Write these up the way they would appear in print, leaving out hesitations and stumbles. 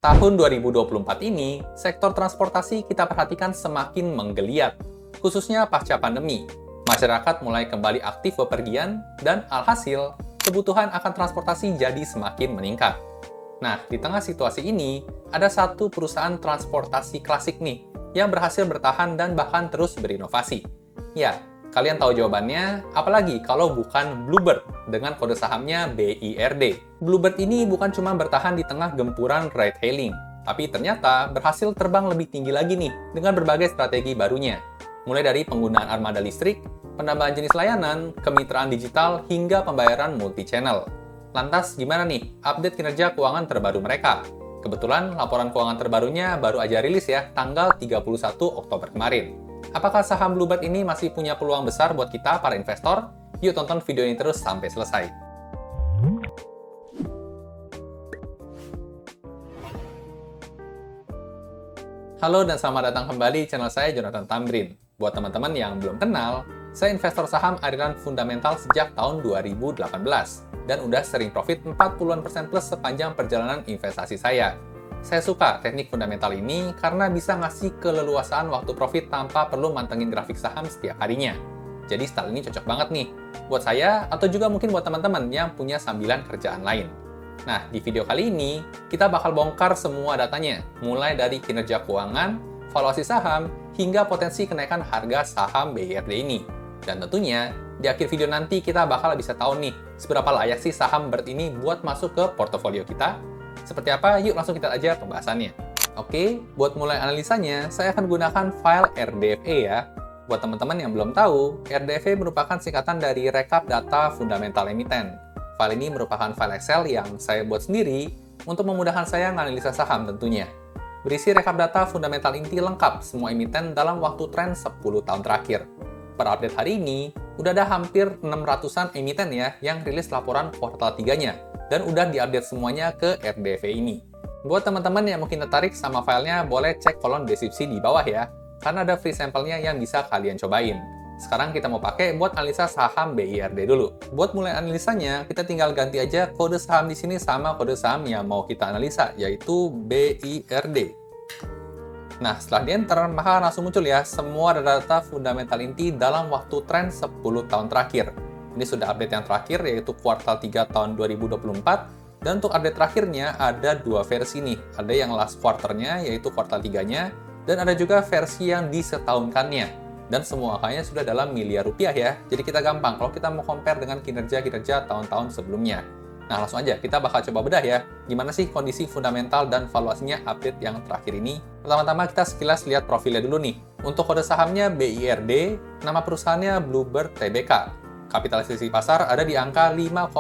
Tahun 2024 ini, sektor transportasi kita perhatikan semakin menggeliat, khususnya pasca pandemi. Masyarakat mulai kembali aktif bepergian, dan alhasil, kebutuhan akan transportasi jadi semakin meningkat. Nah, di tengah situasi ini, ada satu perusahaan transportasi klasik nih, yang berhasil bertahan dan bahkan terus berinovasi. Ya, kalian tahu jawabannya, apalagi kalau bukan Bluebird dengan kode sahamnya BIRD. Bluebird ini bukan cuma bertahan di tengah gempuran ride-hailing, tapi ternyata berhasil terbang lebih tinggi lagi nih dengan berbagai strategi barunya. Mulai dari penggunaan armada listrik, penambahan jenis layanan, kemitraan digital, hingga pembayaran multi-channel. Lantas gimana nih update kinerja keuangan terbaru mereka? Kebetulan laporan keuangan terbarunya baru aja rilis ya, tanggal 31 Oktober kemarin. Apakah saham Bluebird ini masih punya peluang besar buat kita, para investor? Yuk tonton video ini terus sampai selesai. Halo dan selamat datang kembali di channel saya, Jonathan Tamrin. Buat teman-teman yang belum kenal, saya investor saham aliran fundamental sejak tahun 2018 dan udah sering profit 40% plus sepanjang perjalanan investasi saya. Saya suka teknik fundamental ini karena bisa ngasih keleluasaan waktu profit tanpa perlu mantengin grafik saham setiap harinya. Jadi style ini cocok banget nih buat saya atau juga mungkin buat teman-teman yang punya sambilan kerjaan lain. Nah, di video kali ini kita bakal bongkar semua datanya, mulai dari kinerja keuangan, valuasi saham, hingga potensi kenaikan harga saham BIRD ini. Dan tentunya, di akhir video nanti kita bakal bisa tahu nih, seberapa layak sih saham BIRD ini buat masuk ke portofolio kita. Seperti apa? Yuk langsung kita aja pembahasannya. Oke, buat mulai analisanya, saya akan gunakan file RDFE ya. Buat teman-teman yang belum tahu, RDFE merupakan singkatan dari Rekap Data Fundamental Emiten. File ini merupakan file Excel yang saya buat sendiri untuk memudahkan saya menganalisa saham tentunya. Berisi rekap data fundamental inti lengkap semua emiten dalam waktu tren 10 tahun terakhir. Per update hari ini, udah ada hampir 600-an emiten ya yang rilis laporan kuartal 3-nya. Dan udah diupdate semuanya ke RDFE ini. Buat teman-teman yang mungkin tertarik sama filenya, boleh cek kolom deskripsi di bawah ya, karena ada free sampelnya yang bisa kalian cobain. Sekarang kita mau pakai buat analisa saham BIRD dulu. Buat mulai analisanya, kita tinggal ganti aja kode saham di sini sama kode saham yang mau kita analisa, yaitu BIRD. Nah, setelah di enter, maka langsung muncul ya semua data fundamental inti dalam waktu tren 10 tahun terakhir. Ini sudah update yang terakhir, yaitu kuartal 3 tahun 2024. Dan untuk update terakhirnya, ada dua versi nih. Ada yang last quarter-nya, yaitu kuartal 3-nya. Dan ada juga versi yang disetahunkannya. Dan semua angkanya sudah dalam miliar rupiah ya. Jadi kita gampang kalau kita mau compare dengan kinerja-kinerja tahun-tahun sebelumnya. Nah, langsung aja kita bakal coba bedah ya. Gimana sih kondisi fundamental dan valuasinya update yang terakhir ini. Pertama-tama kita sekilas lihat profilnya dulu nih. Untuk kode sahamnya BIRD, nama perusahaannya Bluebird Tbk. Kapitalisasi pasar ada di angka 5,2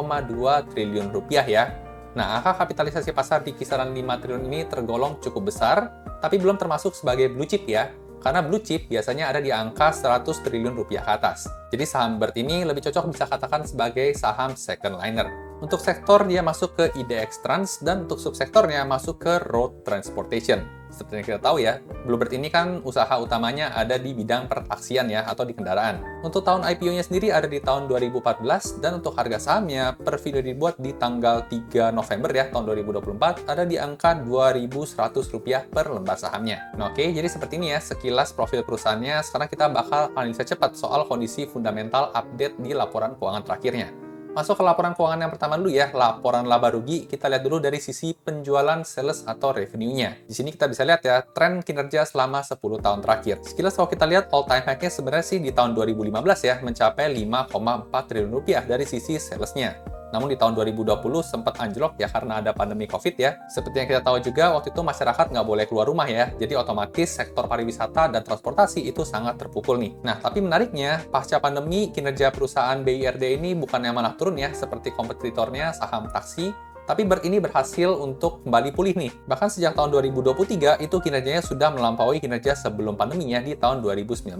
triliun rupiah ya. Nah, angka kapitalisasi pasar di kisaran 5 triliun ini tergolong cukup besar, tapi belum termasuk sebagai blue chip ya. Karena blue chip biasanya ada di angka 100 triliun rupiah ke atas. Jadi saham BIRD ini lebih cocok bisa katakan sebagai saham second liner. Untuk sektor dia masuk ke IDX Trans dan untuk subsektornya masuk ke Road Transportation. Seperti yang kita tahu ya, Bluebird ini kan usaha utamanya ada di bidang pertaksian ya, atau di kendaraan. Untuk tahun IPO-nya sendiri ada di tahun 2014, dan untuk harga sahamnya per video dibuat di tanggal 3 November ya, tahun 2024, ada di angka Rp2.100 per lembar sahamnya. Nah, oke, jadi seperti ini ya, sekilas profil perusahaannya. Sekarang kita bakal analisa cepat soal kondisi fundamental update di laporan keuangan terakhirnya. Masuk ke laporan keuangan yang pertama dulu ya, laporan laba rugi. Kita lihat dulu dari sisi penjualan, sales, atau revenue-nya. Di sini kita bisa lihat ya, tren kinerja selama 10 tahun terakhir. Sekilas kalau kita lihat all time high-nya sebenarnya sih di tahun 2015 ya, mencapai 5,4 triliun rupiah dari sisi sales-nya. Namun di tahun 2020 sempat anjlok ya karena ada pandemi COVID ya. Seperti yang kita tahu juga, waktu itu masyarakat nggak boleh keluar rumah ya. Jadi otomatis sektor pariwisata dan transportasi itu sangat terpukul nih. Nah, tapi menariknya, pasca pandemi, kinerja perusahaan BIRD ini bukannya malah turun ya, seperti kompetitornya saham taksi. Tapi BIRD ini berhasil untuk kembali pulih nih. Bahkan sejak tahun 2023, itu kinerjanya sudah melampaui kinerja sebelum pandeminya di tahun 2019.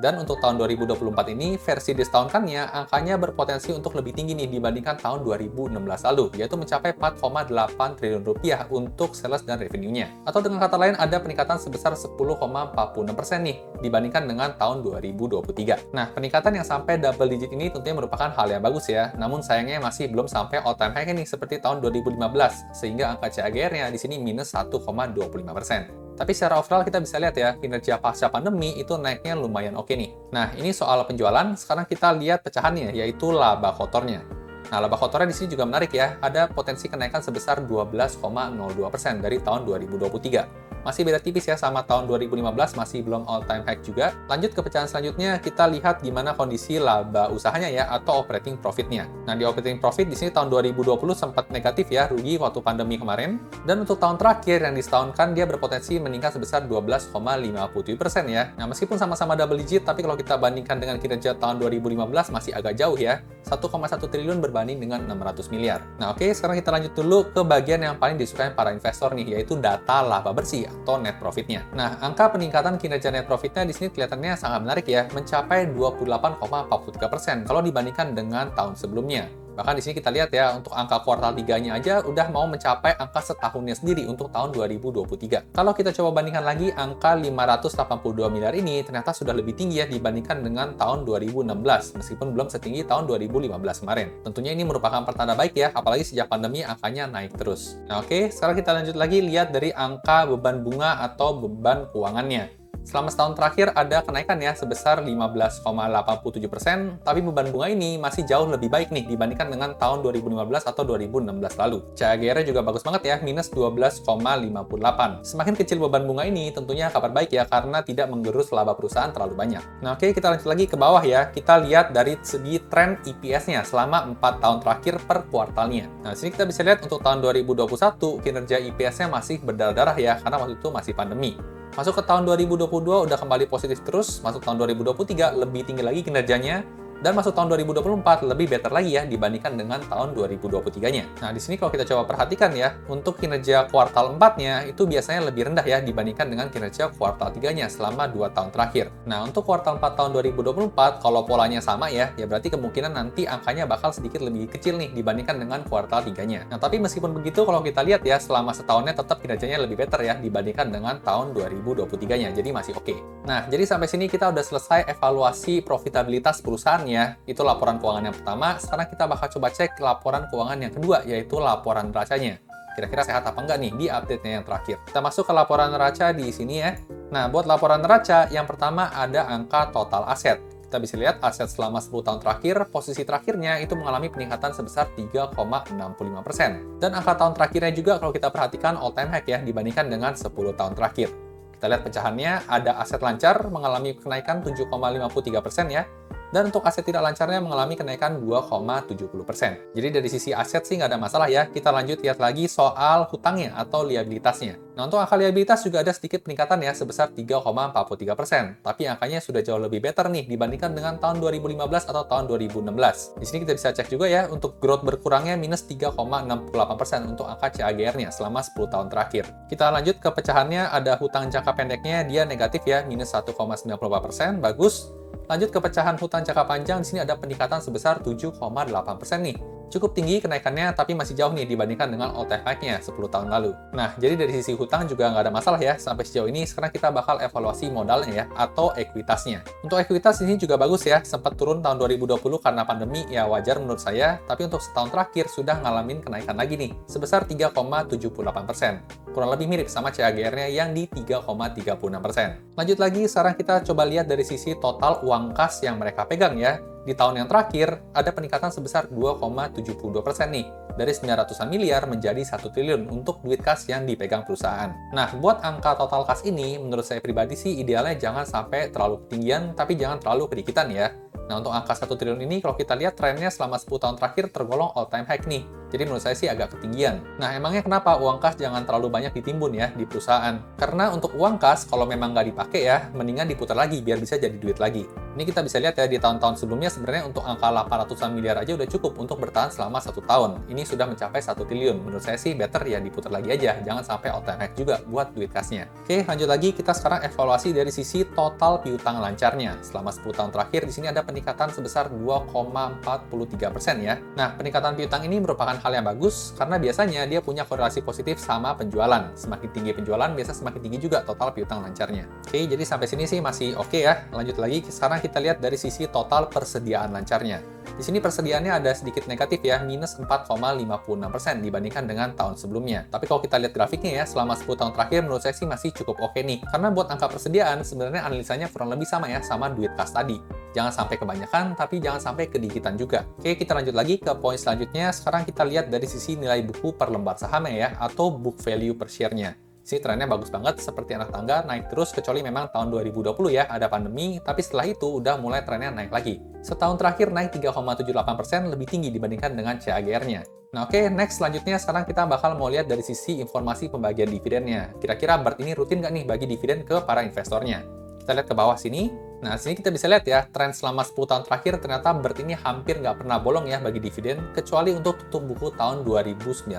Dan untuk tahun 2024 ini, versi disetahunkannya, angkanya berpotensi untuk lebih tinggi nih dibandingkan tahun 2016 lalu, yaitu mencapai 4,8 triliun rupiah untuk sales dan revenue-nya. Atau dengan kata lain, ada peningkatan sebesar 10,46% nih, dibandingkan dengan tahun 2023. Nah, peningkatan yang sampai double digit ini tentunya merupakan hal yang bagus ya, namun sayangnya masih belum sampai all time high nih, seperti tahun 2015, sehingga angka CAGR-nya di sini minus 1,25%. Tapi secara overall kita bisa lihat ya, kinerja pasca pandemi itu naiknya lumayan oke nih. Nah, ini soal penjualan, sekarang kita lihat pecahannya, yaitu laba kotornya. Nah, laba kotornya di sini juga menarik ya, ada potensi kenaikan sebesar 12,02% dari tahun 2023. Masih beda tipis ya sama tahun 2015, masih belum all time high juga. Lanjut ke pecahan selanjutnya, kita lihat gimana kondisi laba usahanya ya, atau operating profit-nya. Nah, di operating profit di sini tahun 2020 sempat negatif ya, rugi waktu pandemi kemarin. Dan untuk tahun terakhir yang disetahunkan, dia berpotensi meningkat sebesar 12,57% ya. Nah, meskipun sama-sama double digit, tapi kalau kita bandingkan dengan kinerja tahun 2015 masih agak jauh ya. 1,1 triliun berbanding dengan 600 miliar. Nah, oke, sekarang kita lanjut dulu ke bagian yang paling disukai para investor nih, yaitu data laba bersih atau net profit-nya. Nah, angka peningkatan kinerja net profit-nya di sini kelihatannya sangat menarik ya, mencapai 28,43% kalau dibandingkan dengan tahun sebelumnya. Bahkan di sini kita lihat ya, untuk angka kuartal 3-nya aja udah mau mencapai angka setahunnya sendiri untuk tahun 2023. Kalau kita coba bandingkan lagi, angka 582 miliar ini ternyata sudah lebih tinggi ya dibandingkan dengan tahun 2016, meskipun belum setinggi tahun 2015 kemarin. Tentunya ini merupakan pertanda baik ya, apalagi sejak pandemi angkanya naik terus. Nah oke, sekarang kita lanjut lagi lihat dari angka beban bunga atau beban keuangannya. Selama setahun terakhir ada kenaikan ya sebesar 15,87%, tapi beban bunga ini masih jauh lebih baik nih dibandingkan dengan tahun 2015 atau 2016 lalu. CAGR-nya juga bagus banget ya, minus 12,58. Semakin kecil beban bunga ini tentunya kabar baik ya, karena tidak menggerus laba perusahaan terlalu banyak. Nah oke, kita lanjut lagi ke bawah ya. Kita lihat dari segi tren EPS-nya selama 4 tahun terakhir per kuartalnya. Nah sini kita bisa lihat untuk tahun 2021 kinerja EPS-nya masih berdarah-darah ya, karena waktu itu masih pandemi. Masuk ke tahun 2022 udah kembali positif terus, masuk tahun 2023 lebih tinggi lagi kinerjanya, dan masuk tahun 2024 lebih better lagi ya dibandingkan dengan tahun 2023-nya. Nah, di sini kalau kita coba perhatikan ya, untuk kinerja kuartal 4-nya itu biasanya lebih rendah ya dibandingkan dengan kinerja kuartal 3-nya selama 2 tahun terakhir. Nah, untuk kuartal 4 tahun 2024, kalau polanya sama ya berarti kemungkinan nanti angkanya bakal sedikit lebih kecil nih dibandingkan dengan kuartal 3-nya. Nah, tapi meskipun begitu, kalau kita lihat ya, selama setahunnya tetap kinerjanya lebih better ya dibandingkan dengan tahun 2023-nya, jadi masih oke. Nah, jadi sampai sini kita udah selesai evaluasi profitabilitas perusahaan ya. Itu laporan keuangan yang pertama. Sekarang kita bakal coba cek laporan keuangan yang kedua, yaitu laporan neracanya. Kira-kira sehat apa enggak nih di update-nya yang terakhir. Kita masuk ke laporan neraca di sini ya. Nah, buat laporan neraca, yang pertama ada angka total aset. Kita bisa lihat aset selama 10 tahun terakhir, posisi terakhirnya itu mengalami peningkatan sebesar 3,65%. Dan angka tahun terakhirnya juga kalau kita perhatikan all time high ya dibandingkan dengan 10 tahun terakhir. Kita lihat pecahannya, ada aset lancar mengalami kenaikan 7,53% ya. Dan untuk aset tidak lancarnya mengalami kenaikan 2,70%. Jadi dari sisi aset sih nggak ada masalah ya. Kita lanjut lihat lagi soal hutangnya atau liabilitasnya. Nah, untuk angka liabilitas juga ada sedikit peningkatan ya, sebesar 3,43%. Tapi angkanya sudah jauh lebih better nih dibandingkan dengan tahun 2015 atau tahun 2016. Di sini kita bisa cek juga ya, untuk growth berkurangnya minus 3,68% untuk angka CAGR-nya selama 10 tahun terakhir. Kita lanjut ke pecahannya, ada hutang jangka pendeknya, dia negatif ya, minus 1,94%, bagus. Lanjut ke pecahan hutang jangka panjang, di sini ada peningkatan sebesar 7,8% nih. Cukup tinggi kenaikannya, tapi masih jauh nih dibandingkan dengan all time high-nya 10 tahun lalu. Nah, jadi dari sisi hutang juga nggak ada masalah ya sampai sejauh ini. Sekarang kita bakal evaluasi modalnya ya, atau ekuitasnya. Untuk ekuitas ini juga bagus ya, sempat turun tahun 2020 karena pandemi, ya wajar menurut saya. Tapi untuk setahun terakhir sudah ngalamin kenaikan lagi nih, sebesar 3,78%. Kurang lebih mirip sama CAGR-nya yang di 3,36%. Lanjut lagi, sekarang kita coba lihat dari sisi total uang kas yang mereka pegang ya. Di tahun yang terakhir, ada peningkatan sebesar 2,72% nih, dari 900-an miliar menjadi 1 triliun untuk duit kas yang dipegang perusahaan. Nah, buat angka total kas ini, menurut saya pribadi sih idealnya jangan sampai terlalu ketinggian, tapi jangan terlalu kedikitan ya. Nah, untuk angka 1 triliun ini, kalau kita lihat trennya selama 10 tahun terakhir tergolong all-time high nih. Jadi menurut saya sih agak ketinggian. Nah, emangnya kenapa uang kas jangan terlalu banyak ditimbun ya di perusahaan? Karena untuk uang kas, kalau memang nggak dipakai ya, mendingan diputar lagi biar bisa jadi duit lagi. Ini kita bisa lihat ya di tahun-tahun sebelumnya sebenarnya untuk angka 800-an miliar aja udah cukup untuk bertahan selama 1 tahun. Ini sudah mencapai 1 triliun. Menurut saya sih better ya diputar lagi aja, jangan sampai all-time high juga buat duit kasnya. Oke, lanjut lagi, kita sekarang evaluasi dari sisi total piutang lancarnya. Selama 10 tahun terakhir, di sini ada peningkatan sebesar 2,43% ya. Nah, peningkatan piutang ini merupakan hal yang bagus karena biasanya dia punya korelasi positif sama penjualan. Semakin tinggi penjualan, biasa semakin tinggi juga total piutang lancarnya. Oke, jadi sampai sini sih masih oke ya. Lanjut lagi, sekarang kita lihat dari sisi total persediaan lancarnya. Di sini persediaannya ada sedikit negatif ya, minus 4,56% dibandingkan dengan tahun sebelumnya. Tapi kalau kita lihat grafiknya ya, selama 10 tahun terakhir menurut saya sih masih cukup oke nih. Karena buat angka persediaan sebenarnya analisanya kurang lebih sama ya, sama duit kas tadi. Jangan sampai kebanyakan, tapi jangan sampai kedikitan juga. Oke, kita lanjut lagi ke poin selanjutnya. Sekarang kita lihat dari sisi nilai buku per lembar sahamnya ya, atau book value per share-nya. Sini trennya bagus banget, seperti anak tangga, naik terus kecuali memang tahun 2020 ya, ada pandemi, tapi setelah itu udah mulai trennya naik lagi. Setahun terakhir naik 3,78%, lebih tinggi dibandingkan dengan CAGR-nya. Nah oke, next selanjutnya sekarang kita bakal mau lihat dari sisi informasi pembagian dividennya. Kira-kira BERT ini rutin nggak nih bagi dividen ke para investornya? Kita lihat ke bawah sini. Nah, sini kita bisa lihat ya, tren selama 10 tahun terakhir ternyata BERT ini hampir nggak pernah bolong ya bagi dividen, kecuali untuk tutup buku tahun 2019.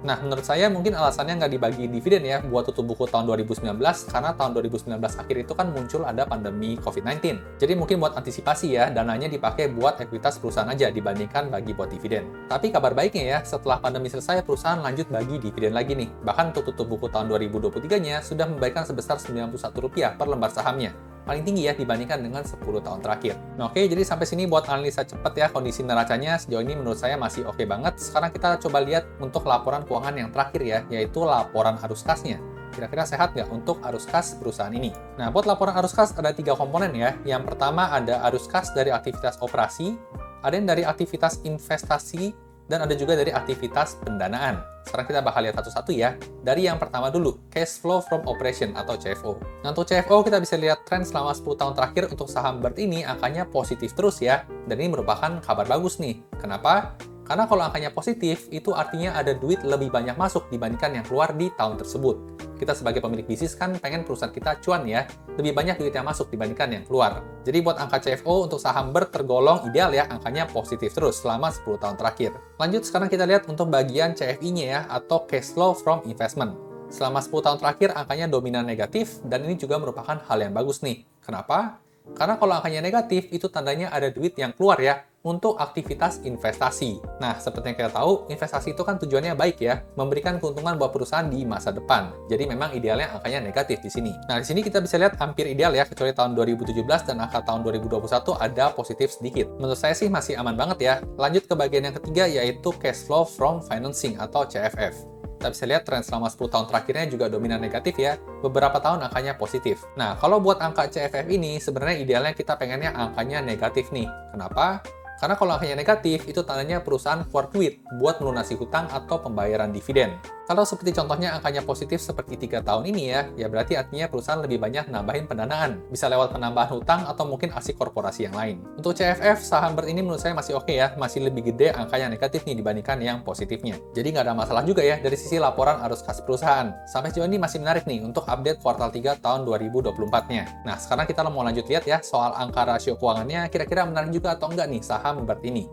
Nah, menurut saya mungkin alasannya nggak dibagi dividen ya buat tutup buku tahun 2019, karena tahun 2019 akhir itu kan muncul ada pandemi COVID-19. Jadi mungkin buat antisipasi ya, dananya dipakai buat ekuitas perusahaan aja dibandingkan bagi buat dividen. Tapi kabar baiknya ya, setelah pandemi selesai, perusahaan lanjut bagi dividen lagi nih. Bahkan untuk tutup buku tahun 2023-nya sudah membagikan sebesar Rp91 per lembar sahamnya. Paling tinggi ya dibandingkan dengan 10 tahun terakhir. Nah oke, jadi sampai sini buat analisa cepat ya kondisi neracanya sejauh ini menurut saya masih oke banget. Sekarang kita coba lihat untuk laporan keuangan yang terakhir ya, yaitu laporan arus kasnya. Kira-kira sehat nggak untuk arus kas perusahaan ini? Nah, buat laporan arus kas ada 3 komponen ya. Yang pertama ada arus kas dari aktivitas operasi, ada yang dari aktivitas investasi, dan ada juga dari aktivitas pendanaan. Sekarang kita bakal lihat satu-satu ya. Dari yang pertama dulu, cash flow from operation atau CFO. Nah, untuk CFO kita bisa lihat tren selama 10 tahun terakhir untuk saham BERT ini angkanya positif terus ya. Dan ini merupakan kabar bagus nih. Kenapa? Karena kalau angkanya positif, itu artinya ada duit lebih banyak masuk dibandingkan yang keluar di tahun tersebut. Kita sebagai pemilik bisnis kan pengen perusahaan kita cuan ya, lebih banyak duit yang masuk dibandingkan yang keluar. Jadi buat angka CFO untuk saham BERT tergolong ideal ya, angkanya positif terus selama 10 tahun terakhir. Lanjut, sekarang kita lihat untuk bagian CFI-nya ya, atau cash flow from investment. Selama 10 tahun terakhir angkanya dominan negatif, dan ini juga merupakan hal yang bagus nih. Kenapa? Karena kalau angkanya negatif, itu tandanya ada duit yang keluar ya, untuk aktivitas investasi. Nah, seperti yang kita tahu, investasi itu kan tujuannya baik ya, memberikan keuntungan buat perusahaan di masa depan. Jadi memang idealnya angkanya negatif di sini. Nah, di sini kita bisa lihat hampir ideal ya, kecuali tahun 2017 dan angka tahun 2021 ada positif sedikit. Menurut saya sih masih aman banget ya. Lanjut ke bagian yang ketiga, yaitu cash flow from financing atau CFF. Kita bisa lihat tren selama 10 tahun terakhirnya juga dominan negatif ya, beberapa tahun angkanya positif. Nah, kalau buat angka CFF ini, sebenarnya idealnya kita pengennya angkanya negatif nih. Kenapa? Karena kalau angkanya negatif, itu tandanya perusahaan keluar duit buat melunasi hutang atau pembayaran dividen. Kalau seperti contohnya angkanya positif seperti 3 tahun ini ya berarti artinya perusahaan lebih banyak nambahin pendanaan. Bisa lewat penambahan hutang atau mungkin aksi korporasi yang lain. Untuk CFF, saham BERT ini menurut saya masih oke ya, masih lebih gede angka yang negatif nih dibandingkan yang positifnya. Jadi nggak ada masalah juga ya dari sisi laporan arus kas perusahaan. Sampai sejauh ini masih menarik nih untuk update kuartal 3 tahun 2024-nya. Nah, sekarang kita mau lanjut lihat ya soal angka rasio keuangannya, kira-kira menarik juga atau enggak nih saham BERT ini.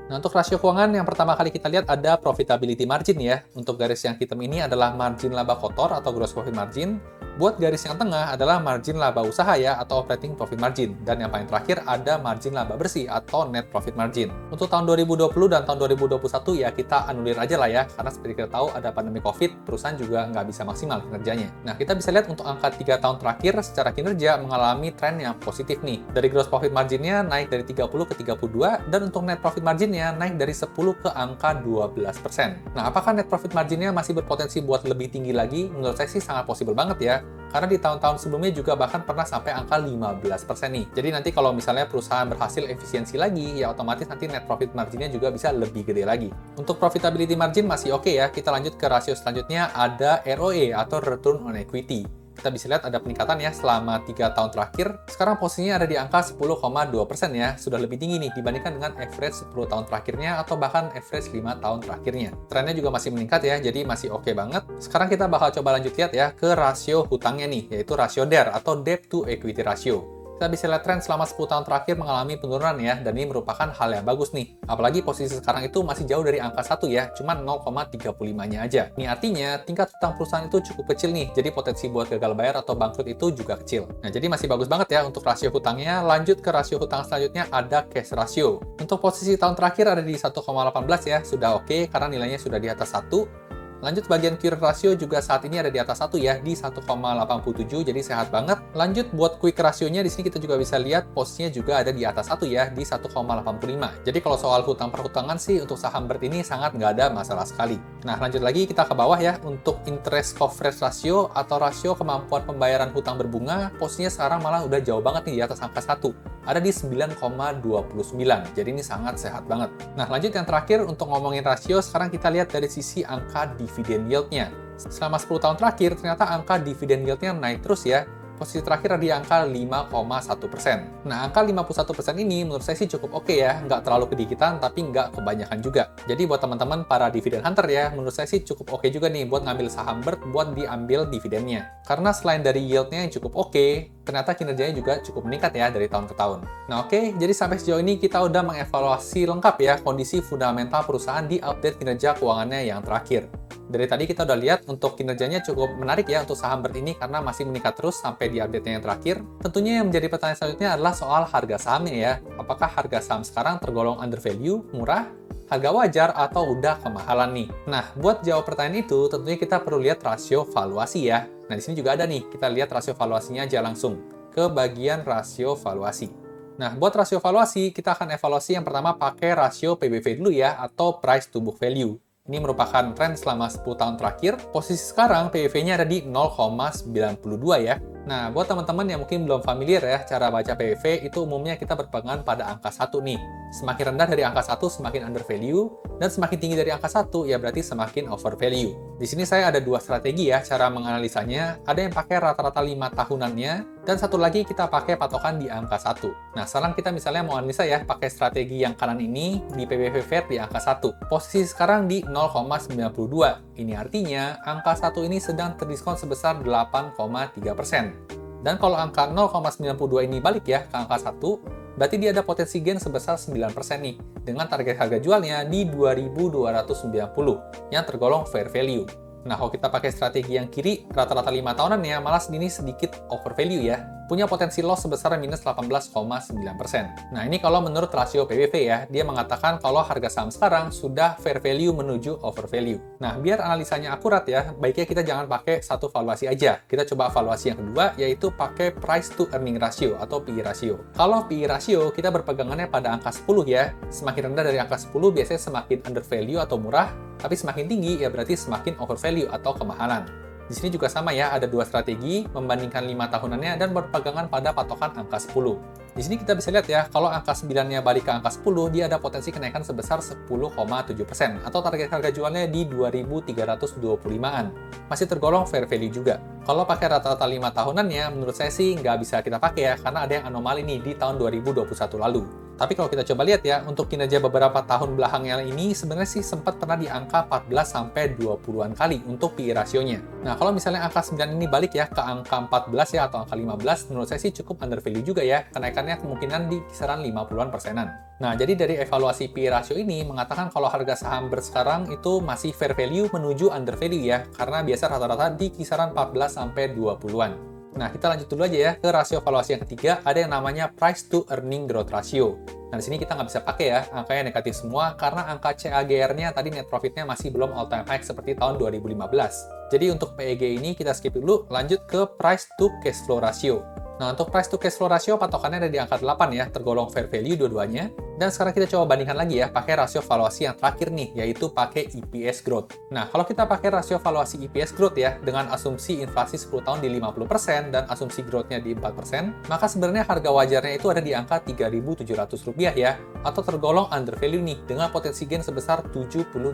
Nah, untuk rasio keuangan yang pertama kali kita lihat ada profitability margin ya. Untuk garis yang hitam ini adalah margin laba kotor atau gross profit margin. Buat garis yang tengah adalah margin laba usaha ya, atau operating profit margin. Dan yang paling terakhir ada margin laba bersih atau net profit margin. Untuk tahun 2020 dan tahun 2021 ya kita anulir aja lah ya, karena seperti kita tahu ada pandemi COVID, perusahaan juga nggak bisa maksimal kinerjanya. Nah, kita bisa lihat untuk angka 3 tahun terakhir secara kinerja mengalami tren yang positif nih. Dari gross profit marginnya naik dari 30 ke 32, dan untuk net profit marginnya naik dari 10 ke angka 12%. Nah, apakah net profit marginnya masih berpotensi buat lebih tinggi lagi? Menurut saya sih sangat possible banget ya. Karena di tahun-tahun sebelumnya juga bahkan pernah sampai angka 15% nih. Jadi nanti kalau misalnya perusahaan berhasil efisiensi lagi, ya otomatis nanti net profit marginnya juga bisa lebih gede lagi. Untuk profitability margin masih oke ya. Kita lanjut ke rasio selanjutnya, ada ROE atau Return on Equity. Kita bisa lihat ada peningkatan ya selama 3 tahun terakhir. Sekarang posisinya ada di angka 10,2% ya. Sudah lebih tinggi nih dibandingkan dengan average 10 tahun terakhirnya atau bahkan average 5 tahun terakhirnya. Trennya juga masih meningkat ya, jadi masih oke banget. Sekarang kita bakal coba lanjut lihat ya ke rasio hutangnya nih, yaitu rasio DER atau Debt to Equity Ratio. kita bisa lihat tren selama 10 tahun terakhir mengalami penurunan ya, dan ini merupakan hal yang bagus nih. Apalagi posisi sekarang itu masih jauh dari angka 1 ya, cuma 0,35-nya aja. Ini artinya tingkat hutang perusahaan itu cukup kecil nih, jadi potensi buat gagal bayar atau bangkrut itu juga kecil. Nah, jadi masih bagus banget ya untuk rasio hutangnya. Lanjut ke rasio hutang selanjutnya, ada cash ratio. Untuk posisi tahun terakhir ada di 1,18 ya, sudah oke karena nilainya sudah di atas 1. Lanjut bagian current ratio juga saat ini ada di atas 1 ya, di 1,87, jadi sehat banget. Lanjut buat quick ratio-nya, di sini kita juga bisa lihat posisinya juga ada di atas 1 ya, di 1,85. Jadi kalau soal hutang perhutangan sih untuk saham BERT ini sangat nggak ada masalah sekali. Nah, lanjut lagi kita ke bawah ya, untuk interest coverage ratio atau rasio kemampuan pembayaran hutang berbunga, posisinya sekarang malah udah jauh banget nih di atas angka 1. Ada di 9,29, jadi ini sangat sehat banget. Nah, lanjut yang terakhir untuk ngomongin rasio, sekarang kita lihat dari sisi angka dividen yield-nya. Selama 10 tahun terakhir, ternyata angka dividen yield-nya naik terus ya. Posisi terakhir ada di angka 5,1%. Nah, angka 51% ini menurut saya sih cukup oke ya. Nggak terlalu kedikitan, tapi nggak kebanyakan juga. Jadi buat teman-teman para dividen hunter ya, menurut saya sih cukup oke juga nih buat ngambil saham BERT buat diambil dividennya. Karena selain dari yield-nya yang cukup oke, ternyata kinerjanya juga cukup meningkat ya dari tahun ke tahun. Nah oke, jadi sampai sejauh ini kita udah mengevaluasi lengkap ya kondisi fundamental perusahaan di update kinerja keuangannya yang terakhir. Dari tadi kita udah lihat untuk kinerjanya cukup menarik ya untuk saham BERT ini karena masih meningkat terus sampai di update-nya yang terakhir. Tentunya yang menjadi pertanyaan selanjutnya adalah soal harga sahamnya ya. Apakah harga saham sekarang tergolong under value, murah, harga wajar, atau udah kemahalan nih? Nah, buat jawab pertanyaan itu, tentunya kita perlu lihat rasio valuasi ya. Nah, di sini juga ada nih, kita lihat rasio valuasinya aja langsung ke bagian rasio valuasi. Nah, buat rasio valuasi, kita akan evaluasi yang pertama pakai rasio PBV dulu ya, atau price to book value. Ini merupakan tren selama 10 tahun terakhir. Posisi sekarang PBV-nya ada di 0,92 ya. Nah, buat teman-teman yang mungkin belum familiar ya, cara baca PBV itu umumnya kita berpegangan pada angka 1 nih. Semakin rendah dari angka 1 semakin under value, dan semakin tinggi dari angka 1 ya berarti semakin over value. Di sini saya ada dua strategi ya cara menganalisanya. Ada yang pakai rata-rata 5 tahunannya, dan satu lagi kita pakai patokan di angka 1. Nah, sekarang kita misalnya mau analisa ya, pakai strategi yang kanan ini di PBV Fair di angka 1. Posisi sekarang di 0,92. Ini artinya angka 1 ini sedang terdiskon sebesar 8,3%. Dan kalau angka 0,92 ini balik ya ke angka 1, berarti dia ada potensi gain sebesar 9% nih, dengan target harga jualnya di 2.290 yang tergolong fair value. Nah, kalau kita pakai strategi yang kiri, rata-rata 5 tahunan ya, malah ini sedikit over value ya. Punya potensi loss sebesar minus 18,9%. Nah, ini kalau menurut rasio PBV ya, dia mengatakan kalau harga saham sekarang sudah fair value menuju over value. Nah, biar analisanya akurat ya, baiknya kita jangan pakai satu valuasi aja. Kita coba valuasi yang kedua, yaitu pakai price to earning ratio atau PE ratio. Kalau PE ratio, kita berpegangannya pada angka 10 ya. Semakin rendah dari angka 10 biasanya semakin under value atau murah, tapi semakin tinggi ya berarti semakin over value atau kemahalan. Di sini juga sama ya, ada dua strategi, membandingkan 5 tahunannya dan berpegangan pada patokan angka 10. Di sini kita bisa lihat ya, kalau angka 9-nya balik ke angka 10, dia ada potensi kenaikan sebesar 10,7%, atau target harga jualnya di 2.325-an. Masih tergolong fair value juga. Kalau pakai rata-rata 5 tahunannya, menurut saya sih nggak bisa kita pakai ya, karena ada yang anomali nih di tahun 2021 lalu. Tapi kalau kita coba lihat ya, untuk kinerja beberapa tahun belakangnya ini sebenarnya sih sempat pernah di angka 14-20-an kali untuk PE rasionya. Nah, kalau misalnya angka 9 ini balik ya ke angka 14 ya atau angka 15, menurut saya sih cukup under value juga ya, kenaikannya kemungkinan di kisaran 50-an persenan. Nah, jadi dari evaluasi PE ratio ini mengatakan kalau harga saham BERT sekarang itu masih fair value menuju under value ya, karena biasa rata-rata di kisaran 14-20-an. Nah, kita lanjut dulu aja ya ke rasio valuasi yang ketiga, ada yang namanya price to earning growth ratio. Nah, di sini kita nggak bisa pakai ya, angkanya negatif semua, karena angka CAGR-nya tadi net profit-nya masih belum all time high seperti tahun 2015. Jadi untuk PEG ini kita skip dulu, lanjut ke price to cash flow ratio. Nah, untuk price to cash flow ratio patokannya ada di angka 8 ya, tergolong fair value dua-duanya. Dan sekarang kita coba bandingkan lagi ya, pakai rasio valuasi yang terakhir nih, yaitu pakai EPS growth. Nah, kalau kita pakai rasio valuasi EPS growth ya, dengan asumsi inflasi 10 tahun di 50% dan asumsi growth-nya di 4%, maka sebenarnya harga wajarnya itu ada di angka Rp3.700 ya, atau tergolong under value nih, dengan potensi gain sebesar 78%.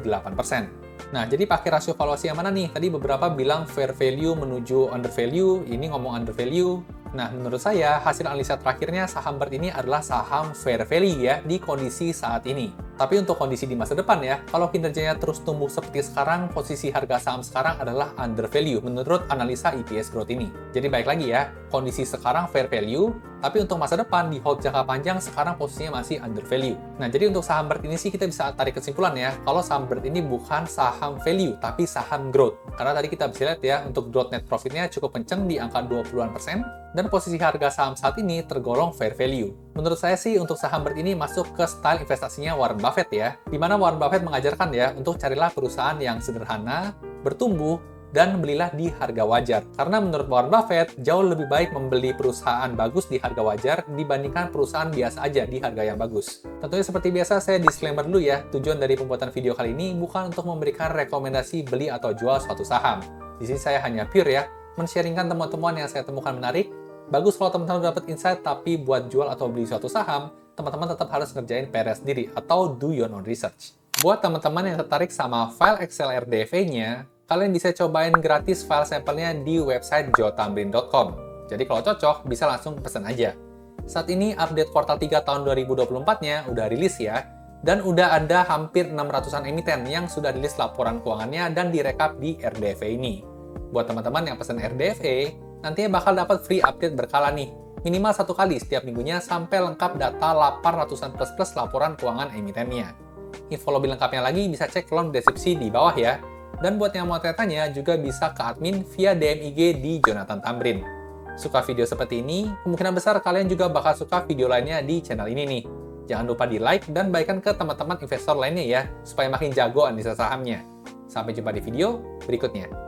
Nah, jadi pakai rasio valuasi yang mana nih? Tadi beberapa bilang fair value menuju under value, ini ngomong under value. Nah, menurut saya, hasil analisa terakhirnya saham BERT ini adalah saham fair value ya, di kondisi saat ini. Tapi untuk kondisi di masa depan ya, kalau kinerjanya terus tumbuh seperti sekarang, posisi harga saham sekarang adalah under value menurut analisa EPS growth ini. Jadi baik lagi ya, kondisi sekarang fair value, Tapi untuk masa depan, di hold jangka panjang, sekarang posisinya masih under value. Nah, jadi untuk saham BIRT ini sih kita bisa tarik kesimpulan ya, kalau saham BIRT ini bukan saham value, tapi saham growth. Karena tadi kita bisa lihat ya, untuk growth net profitnya cukup kenceng di angka 20-an%, dan posisi harga saham saat ini tergolong fair value. Menurut saya sih, untuk saham BIRT ini masuk ke style investasinya Warren Buffett ya, di mana Warren Buffett mengajarkan ya, untuk carilah perusahaan yang sederhana, bertumbuh, dan belilah di harga wajar. Karena menurut Warren Buffett, jauh lebih baik membeli perusahaan bagus di harga wajar dibandingkan perusahaan biasa aja di harga yang bagus. Tentunya seperti biasa, saya disclaimer dulu ya, tujuan dari pembuatan video kali ini bukan untuk memberikan rekomendasi beli atau jual suatu saham. Di sini saya hanya pure ya, men-sharingkan temuan-temuan yang saya temukan menarik. Bagus kalau teman-teman dapat insight, tapi buat jual atau beli suatu saham, teman-teman tetap harus ngerjain PR sendiri atau do your own research. Buat teman-teman yang tertarik sama file Excel RDV-nya, kalian bisa cobain gratis file sampelnya di website joetamrin.com. Jadi kalau cocok, bisa langsung pesan aja. Saat ini update kuartal 3 tahun 2024-nya udah rilis ya, dan udah ada hampir 600-an emiten yang sudah rilis laporan keuangannya dan direkap di RDV ini. Buat teman-teman yang pesan RDV, nantinya bakal dapat free update berkala nih, minimal 1 kali setiap minggunya sampai lengkap data 800-an plus laporan keuangan emitennya. Info lebih lengkapnya lagi bisa cek kolom deskripsi di bawah ya. Dan buat yang mau tanya juga bisa ke admin via DM IG di Jonathan Tamrin. Suka video seperti ini, kemungkinan besar kalian juga bakal suka video lainnya di channel ini nih. Jangan lupa di like dan bagikan ke teman-teman investor lainnya ya, supaya makin jago analisa sahamnya. Sampai jumpa di video berikutnya.